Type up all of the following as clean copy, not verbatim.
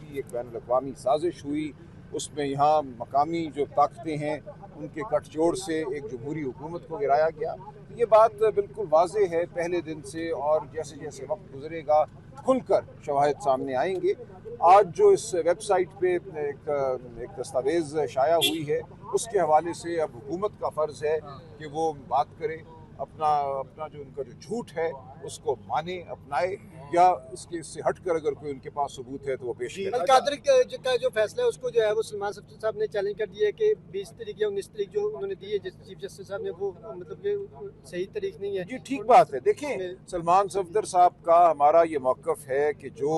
की एक बैनुल-अक़वामी साजिश हुई, उसमें यहाँ मकामी जो ताकतें हैं उनके गठजोड़ से एक जमहूरी हुकूमत को गिराया गया। ये बात बिल्कुल वाज़ेह है पहले दिन से, और जैसे जैसे वक्त गुजरेगा खुलकर शवाहिद सामने आएंगे। आज जो इस वेबसाइट पे एक दस्तावेज़ शाया हुई है, उसके हवाले से अब हुकूमत का फ़र्ज़ है कि वो बात करे, अपना अपना जो उनका जो झूठ है उसको माने, अपनाए, या इससे हटकर अगर कोई उनके पास सबूत है तो वो पेश करें। अलकादरी का जो फैसला है उसको जो है वो सलमान साहब ने चैलेंज कर दिया है कि 20 तारीख या 19 तारीख जो उन्होंने दी है चीफ जस्टिस साहब ने, वो मतलब कि सही तारीख नहीं है। जी ठीक बात है। देखिए, सलमान सफदर साहब का हमारा ये मौक़िफ़ है कि जो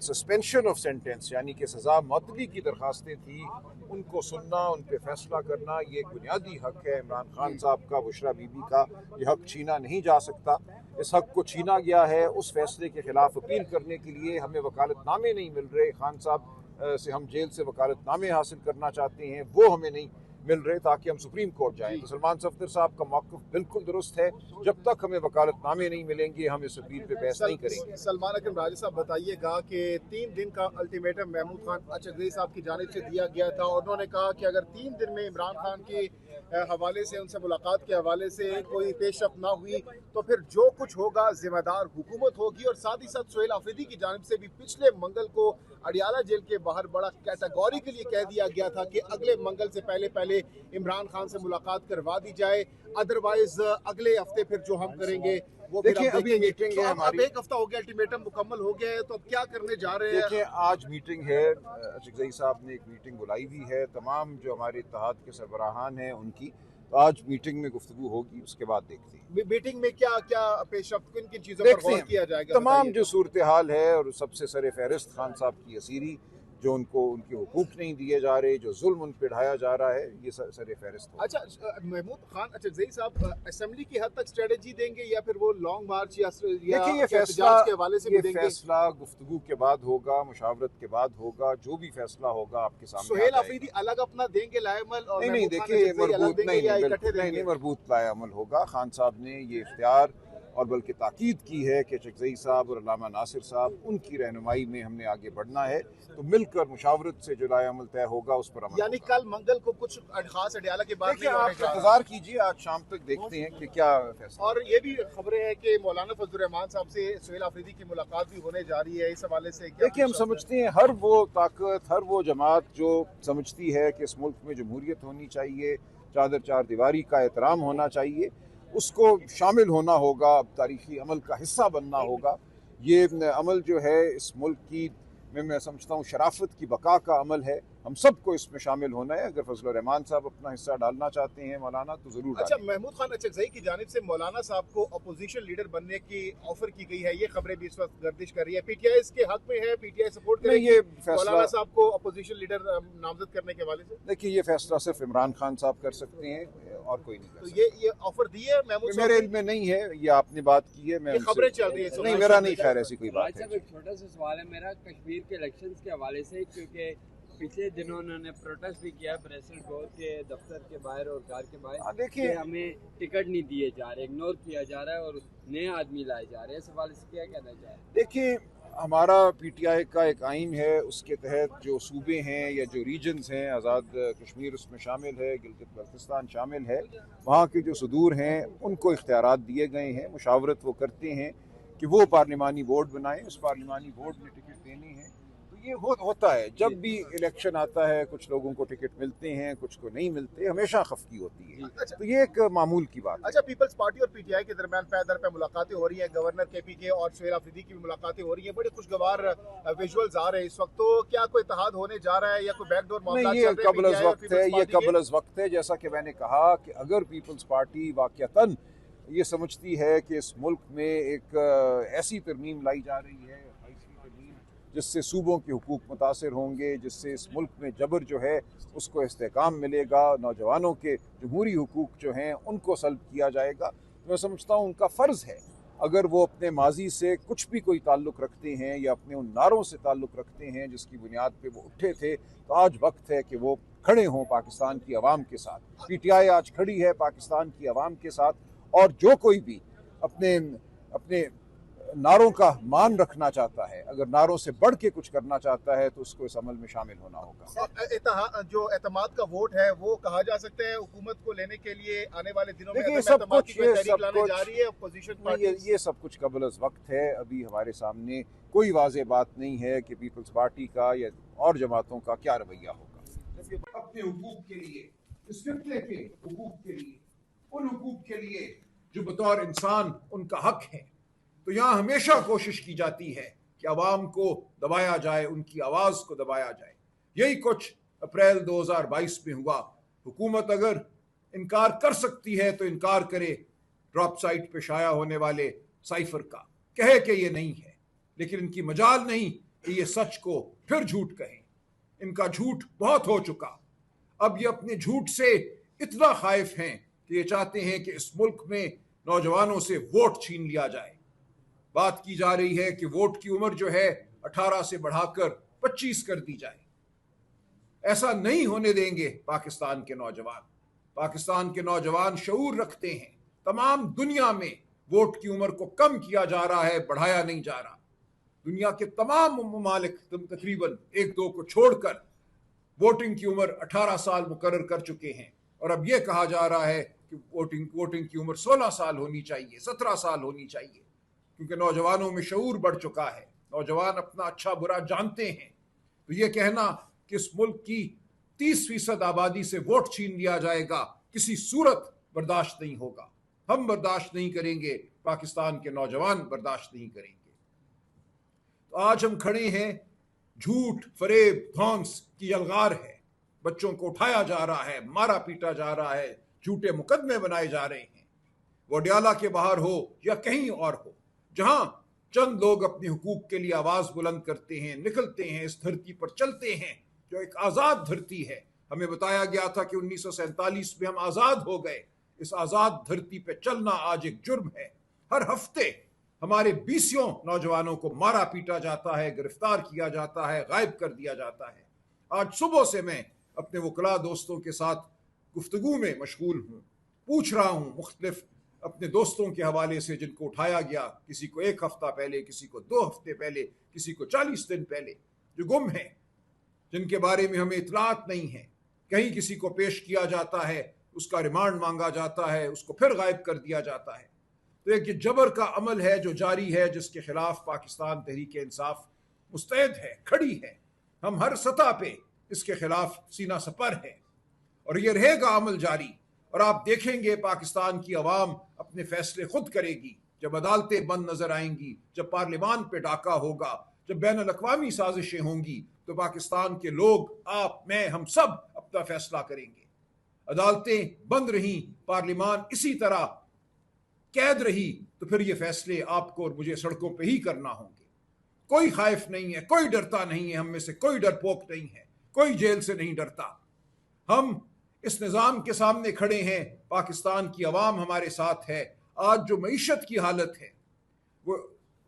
सस्पेंशन ऑफ सेंटेंस यानी कि सज़ा मअतली की दरख्वास्तें थी, उनको सुनना, उन पर फैसला करना, ये एक बुनियादी हक है इमरान खान साहब का, बुशरा बीबी का। ये हक छीना नहीं जा सकता। इस हक को छीना गया है। उस फैसले के खिलाफ अपील करने के लिए हमें वकालतनामे नहीं मिल रहे। खान साहब से हम जेल से वकालतनामे हासिल करना चाहते हैं, वो हमें नहीं मिल रहे ताकि हम सुप्रीम कोर्ट जाएं। तो सलमान सफदर साहब का मौक़िफ़ बिल्कुल दुरुस्त है। जब तक हमें वकालतनामे नहीं मिलेंगे हम इस अपील पे बहस नहीं करेंगे। सलमान अकरम राजा साहब, बताइएगा कि 3 दिन का अल्टीमेटम महमूद खान अचकज़ई साहब की जानिब से दिया गया था, और उन्होंने कहा कि अगर 3 दिन में इमरान खान के हवाले से, उनसे मुलाकात के हवाले से कोई पेशरफ्त ना हुई तो फिर जो कुछ होगा जिम्मेदार हुकूमत होगी। और साथ ही साथ सुहेल आफरीदी की जानिब से भी पिछले मंगल को अडियाला जेल के बाहर बड़ा कैटेगोरिकली कह दिया गया था कि अगले मंगल से पहले इमरान खान से मुलाकात करवा दी जाए, अदरवाइज अगले हफ्ते फिर जो हम करेंगे वो देखिए अभी मीटिंग है हमारी। अब एक हफ्ता हो गया, अल्टीमेटम मुकम्मल हो गया है, तो अब क्या करने जा रहे हैं? देखिए आज मीटिंग है, अचकज़ई साहब ने एक मीटिंग बुलाई हुई है, तमाम जो हमारे इत्तेहाद के सरबराहान हैं उनकी। तो आज मीटिंग में गुफ्तगू होगी, उसके बाद देखते हैं मीटिंग में क्या क्या पेशरफ्त, किन किन चीज़ों पर गौर किया जाएगा। तमाम जो सूरत हाल है, और सबसे सर फहरिस्त खान साहब की असीरी, जो उनको उनके हुकूक नहीं दिए जा रहे, जो जुल्म उन पर ढाया जा रहा है, ये सर फहरिस्त है। अच्छा, महमूद खान अचकज़ई साहब असेंबली की हद तक स्ट्रेटजी देंगे या फिर वो लॉन्ग मार्च या देखिए ये फैसला के हवाले से ये फैसला गुफ्तगू के बाद होगा, मुशावरत के बाद होगा। जो भी फैसला होगा आपके सामने। सुहेल आफरीदी अलग अपना देंगे लाएमल, और नहीं देखिए मरबूत नहीं मरबूत लाएमल होगा। खान साहब ने ये इख्तियार और बल्कि ताकीद की है कि अचकज़ई साहब और अल्लामा नासिर साहब, उनकी रहनुमाई में हमने आगे बढ़ना है। तो मिलकर मुशावरत से जो राय-अमल तय होगा उस पर अमल। यानी कल मंगल को कुछ खास अडियाला के बाद देखिए आप इंतजार कीजिए, आज शाम तक देखते हैं कि क्या फैसला। और ये भी खबरें हैं कि मौलाना फजलुर रहमान साहब से सुहेल आफरीदी की मुलाकात भी होने जा रही है। इस हवाले से देखिए हम समझते हैं हर वो ताकत, हर वो जमात जो समझती है कि इस मुल्क में जमहूरियत होनी चाहिए, चार दीवारी का एहतराम होना चाहिए, उसको शामिल होना होगा, तारीखी अमल का हिस्सा बनना होगा। ये अमल जो है इस मुल्क की मैं समझता हूँ शराफत की बका का अमल है। हम सबको इसमें शामिल होना है। अगर फजलुर रहमान साहब अपना हिस्सा डालना चाहते हैं मौलाना, तो जरूर। अच्छा, महमूद खान अचकज़ई की जानिब से मौलाना साहब को अपोजिशन लीडर बनने की ऑफर की गई है, ये खबरें भी इस वक्त गर्दिश कर रही है। पीटीआई इसके हक में है, पीटीआई सपोर्ट करेगी ये मौलाना साहब को अपोजिशन लीडर नामजद करने के हवाले से? देखिए ये फैसला सिर्फ इमरान खान साहब कर सकते हैं और कोई नहीं कर सकता। तो ये ऑफर दी है महमूद, मेरे इल्म में नहीं है, ये आपने बात की है, मैं खबरें चल रही है। नहीं मेरा नहीं खैर ऐसी कोई बात है। एक छोटा सा सवाल है मेरा कश्मीर के इलेक्शंस के हवाले से, क्योंकि पिछले दिनों उन्होंने प्रोटेस्ट भी किया प्रेसिडेंट गौर के दफ्तर के बाहर और कार के बाहर। देखिए हमें टिकट नहीं दिए जा रहे, इग्नोर किया जा रहा है और नए आदमी लाए जा रहे हैं। इस हवाले से क्या कहना चाह रहे हैं? देखिए हमारा पीटीआई का एक आइन है, उसके तहत जो सूबे हैं या जो रीजन्स हैं, आज़ाद कश्मीर उसमें शामिल है, गिलगित बल्तिस्तान शामिल है, वहाँ के जो सदूर हैं उनको इख्तियारात दिए गए हैं। मुशावरत वो करते हैं कि वो पार्लिमानी बोर्ड बनाएं, उस पार्लिमानी बोर्ड ने टिकट देनी है। ये होता है जब भी इलेक्शन आता है, कुछ लोगों को टिकट मिलते हैं, कुछ को नहीं मिलते, हमेशा खफकी होती है। अच्छा, तो ये एक मामूल की बात है। अच्छा, पीपल्स पार्टी और पीटीआई के दरमियान पैदर पे मुलाकातें हो रही हैं, गवर्नर केपी के और सुहेल आफरीदी की भी मुलाकातें हो रही हैं, बड़े खुशगवार विजुअल्स आ रहे हैं इस वक्त। तो क्या कोई इत्तेहाद होने जा रहा है या कोई बैकडोर मामला? ये कबल अज़ वक्त है, ये कबल अज़ वक्त है। जैसा कि मैंने कहा कि अगर पीपल्स पार्टी वाक़ियतन ये समझती है कि इस मुल्क में एक ऐसी तरमीम लाई जा रही है जिससे सूबों के हुकूक मुतासिर होंगे, जिससे इस मुल्क में जबर जो है उसको इस्तेहकाम मिलेगा, नौजवानों के जमहूरी हुकूक जो हैं उनको सल्ब किया जाएगा, तो मैं समझता हूँ उनका फ़र्ज़ है, अगर वो अपने माजी से कुछ भी कोई ताल्लुक़ रखते हैं या अपने उन नारों से ताल्लुक़ रखते हैं जिसकी बुनियाद पर वो उठे थे, तो आज वक्त है कि वो खड़े हों पाकिस्तान की आवाम के साथ। पीटीआई आज खड़ी है पाकिस्तान की आवाम के साथ, और जो कोई भी अपने नारों का मान रखना चाहता है, अगर नारों से बढ़ के कुछ करना चाहता है तो उसको इस अमल में शामिल होना होगा। जो एतमाद का वोट है वो कहा जा सकता है हुकूमत को लेने के लिए आने वाले दिनों में देखिए, सब कुछ लाने जा रही है अपोजिशन पार्टी। ये सब कुछ कबल अज़ वक्त है। अभी हमारे सामने कोई वाज़ेह बात नहीं है कि पीपल्स पार्टी का या और जमातों का क्या रवैया होगा। अपने हुकूक के लिए, इस फितरे के हुकूक के लिए, उन हुकूक के लिए जो बतौर इंसान उनका हक है, तो यहाँ हमेशा कोशिश की जाती है कि अवाम को दबाया जाए, उनकी आवाज़ को दबाया जाए। यही कुछ अप्रैल 2022 में हुआ। हुकूमत अगर इनकार कर सकती है तो इनकार करे ड्रॉप साइट पे शाया होने वाले साइफर का, कहे कि ये नहीं है, लेकिन इनकी मजाल नहीं कि ये सच को फिर झूठ कहें। इनका झूठ बहुत हो चुका। अब ये अपने झूठ से इतना खाइफ हैं कि ये चाहते हैं कि इस मुल्क में नौजवानों से वोट छीन लिया जाए। बात की जा रही है कि वोट की उम्र जो है 18 से बढ़ाकर 25 कर दी जाए। ऐसा नहीं होने देंगे पाकिस्तान के नौजवान। पाकिस्तान के नौजवान शऊर रखते हैं। तमाम दुनिया में वोट की उम्र को कम किया जा रहा है, बढ़ाया नहीं जा रहा। दुनिया के तमाम ममालिक तकरीबन एक दो को छोड़कर वोटिंग की उम्र 18 साल मुकर्रर कर चुके हैं, और अब यह कहा जा रहा है कि वोटिंग की उम्र 16 साल होनी चाहिए, 17 साल होनी चाहिए, क्योंकि नौजवानों में शऊर बढ़ चुका है। नौजवान अपना अच्छा बुरा जानते हैं। तो ये कहना कि इस मुल्क की 30% आबादी से वोट छीन लिया जाएगा, किसी सूरत बर्दाश्त नहीं होगा। हम बर्दाश्त नहीं करेंगे, पाकिस्तान के नौजवान बर्दाश्त नहीं करेंगे। तो आज हम खड़े हैं, झूठ, फरेब, धौंस की यलगार है। बच्चों को उठाया जा रहा है, मारा पीटा जा रहा है, झूठे मुकदमे बनाए जा रहे हैं। वो अडयाला के बाहर हो या कहीं और हो, जहां चंद लोग अपने हुकूक के लिए आवाज बुलंद करते हैं, निकलते हैं, इस धरती पर चलते हैं जो एक आजाद धरती है। हमें बताया गया था कि 1947 में हम आजाद हो गए। इस आजाद धरती पे चलना आज एक जुर्म है। हर हफ्ते हमारे 20 नौजवानों को मारा पीटा जाता है, गिरफ्तार किया जाता है, गायब कर दिया जाता है। आज सुबह से मैं अपने वकला दोस्तों के साथ गुफ्तगू में मशगूल हूँ, पूछ रहा हूँ मुख्तलिफ अपने दोस्तों के हवाले से जिनको उठाया गया, किसी को 1 हफ्ता पहले, किसी को 2 हफ्ते पहले, किसी को 40 दिन पहले, जो गुम हैं, जिनके बारे में हमें इतलात नहीं है। कहीं किसी को पेश किया जाता है, उसका रिमांड मांगा जाता है, उसको फिर गायब कर दिया जाता है। तो एक ये जबर का अमल है जो जारी है, जिसके खिलाफ पाकिस्तान तहरीक इंसाफ मुस्तैद है, खड़ी है। हम हर सतह पे इसके खिलाफ सीना सपर है और ये रहेगा अमल जारी। और आप देखेंगे पाकिस्तान की अवाम अपने फैसले खुद करेगी। जब अदालतें बंद नजर आएंगी, जब पार्लियामान पे डाका होगा, जब बैन अल-अक़वामी साजिशें होंगी, तो पाकिस्तान के लोग, आप, मैं, हम सब अपना फैसला करेंगे। अदालतें बंद रहीं, पार्लियामान इसी तरह कैद रही, तो फिर ये फैसले आपको और मुझे सड़कों पे ही करना होंगे। कोई खौफ नहीं है, कोई डरता नहीं है, हम में से कोई डरपोक नहीं है, कोई जेल से नहीं डरता। हम इस निज़ाम के सामने खड़े हैं, पाकिस्तान की अवाम हमारे साथ है। आज जो मईशत की हालत है वो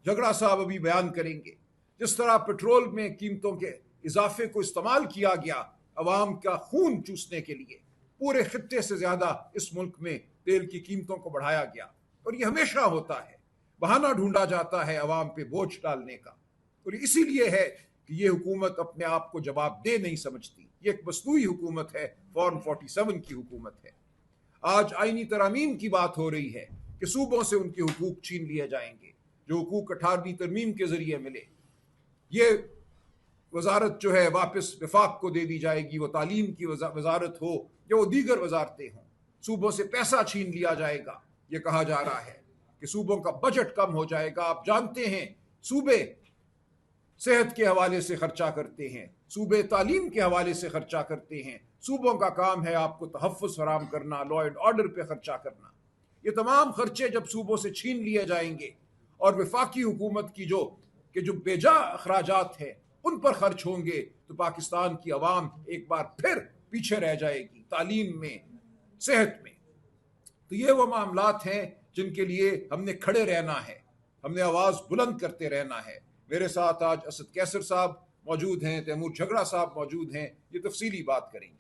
झगड़ा साहब अभी बयान करेंगे। जिस तरह पेट्रोल में कीमतों के इजाफे को इस्तेमाल किया गया अवाम का खून चूसने के लिए, पूरे खित्ते से ज़्यादा इस मुल्क में तेल की कीमतों को बढ़ाया गया। और ये हमेशा होता है, बहाना ढूंढा जाता है अवाम पे बोझ डालने का। और इसीलिए है कि ये हुकूमत अपने आप को जवाब दे नहीं समझती। ये एक मसनूई हुकूमत है, फॉर्म 47 की हुकूमत है। आज आईनी तरामीम की बात हो रही है कि सूबों से उनके हुकूक छीन लिए जाएंगे, जो हुकूक 18वीं तरमीम के जरिए मिले। ये वजारत जो है वापस विफाक को दे दी जाएगी, वो तालीम की वजारत हो या वो दीगर वजारतें हों। सूबों से पैसा छीन लिया जाएगा। ये कहा जा रहा है कि सूबों का बजट कम हो जाएगा। आप जानते हैं सूबे सेहत के हवाले से खर्चा करते हैं, सूबे तालीम के हवाले से खर्चा करते हैं। सूबों का काम है आपको तहफ़्फ़ुज़ फराम करना, लॉ एंड ऑर्डर पे खर्चा करना। ये तमाम खर्चे जब सूबों से छीन लिए जाएंगे और वफाकी हुकूमत की जो बेजा अखराजात हैं उन पर खर्च होंगे, तो पाकिस्तान की अवाम एक बार फिर पीछे रह जाएगी, तालीम में, सेहत में। तो ये वो मामलात हैं जिनके लिए हमने खड़े रहना है, हमने आवाज़ बुलंद करते रहना है। मेरे साथ आज असद कैसर साहब मौजूद हैं, तैमूर झगड़ा साहब मौजूद हैं, ये तफसीली बात करेंगे।